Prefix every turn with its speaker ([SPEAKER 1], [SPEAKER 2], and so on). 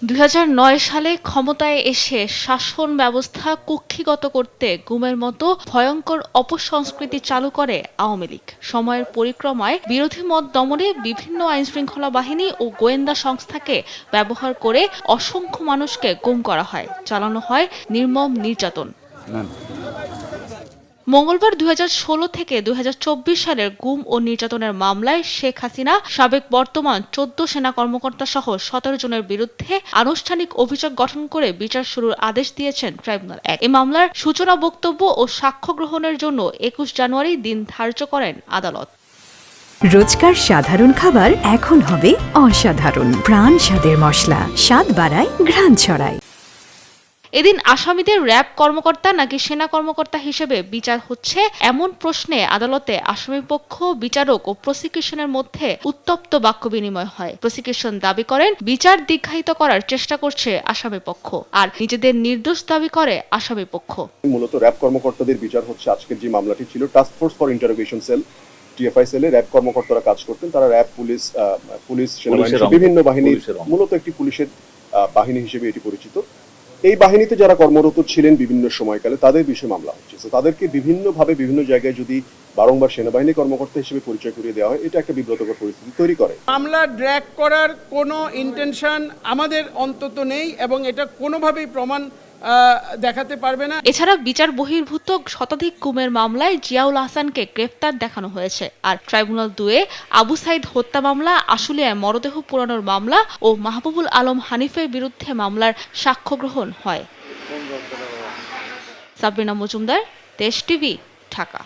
[SPEAKER 1] 2009 সালে ক্ষমতায় এসে শাসন ব্যবস্থা কুক্ষিগত করতে গুমের মতো ভয়ঙ্কর অপসংস্কৃতি চালু করে আওয়ামী লীগ। সময়ের পরিক্রমায় বিরোধী মত দমনে বিভিন্ন আইনশৃঙ্খলা বাহিনী ও গোয়েন্দা সংস্থাকে ব্যবহার করে অসংখ্য মানুষকে গুম করা হয়, চালানো হয় নির্মম নির্যাতন। মঙ্গলবার 2016 থেকে 2024 সালের গুম ও নির্যাতনের মামলায় শেখ হাসিনা সাবেক বর্তমান 14 সেনা কর্মকর্তা সহ 17 জনের বিরুদ্ধে আনুষ্ঠানিক অভিযোগ গঠন করে বিচার শুরুর আদেশ দিয়েছেন ট্রাইব্যুনাল 1। এই মামলার সূচনা বক্তব্য ও সাক্ষ্য গ্রহণের জন্য 21 জানুয়ারি দিন ধার্য করেন আদালত।
[SPEAKER 2] রোজকার সাধারণ খাবার এখন হবে অসাধারণ। প্রাণ স্বাদের মশলা, স্বাদ বাড়ায়, ঘ্রাণ ছড়ায়।
[SPEAKER 1] এদিন আসামিদের র্যাব কর্মকর্তা নাকি সেনা কর্মকর্তা হিসেবে বিচার হচ্ছে এমন প্রশ্নে আদালতে আসামিপক্ষ, বিচারক ও প্রসিকিউশনের মধ্যে উত্তপ্ত বাক্য বিনিময় হয়। প্রসিকিউশন দাবি করেন বিচার দীর্ঘায়িত করার চেষ্টা করছে আসামিপক্ষ, আর নিজেদের নির্দোষ দাবি করে আসামিপক্ষ।
[SPEAKER 3] মূলত র্যাব কর্মকর্তাদের বিচার হচ্ছে আজকের যে মামলাটি ছিল task force for interrogation sell TFI সেলে র্যাব কর্মকর্তারা কাজ করতেন। তারা র্যাব, পুলিশ সেনাবাহিনী, বিভিন্ন বাহিনীর মূলত একটি পুলিশের বাহিনী হিসেবে এটি পরিচিত। এই বাহিনীতে যারা কর্মরত ছিলেন বিভিন্ন সময়কালে তাদের বিষয়ে মামলা হচ্ছে। তাদেরকে বিভিন্নভাবে বিভিন্ন জায়গায় যদি বারংবার সেনাবাহিনী কর্মকর্তা হিসেবে পরিচয় করিয়ে দেওয়া হয়, এটা একটা বিব্রতকর পরিস্থিতি তৈরি করে।
[SPEAKER 4] মামলা ড্র্যাগ করার কোনো ইন্টেনশন আমাদের অন্তত নেই এবং এটা কোনোভাবেই প্রমাণ দেখাতে পারবে না।
[SPEAKER 1] এছাড়া বিচার বহির্ভূত শতাধিক গুমের মামলায় জিয়াউল হাসানকে গ্রেফতার দেখানো হয়েছে। আর ট্রাইব্যুনাল 2 আবু সাইদ হত্যা মামলা, আশুলিয়ায় মরদেহ পোড়ানোর মামলা ও মাহবুবুল আলম হানিফের বিরুদ্ধে মামলার সাক্ষ্য গ্রহণ হয়। সাবরিনা মজুমদার, দেশ টিভি, ঢাকা।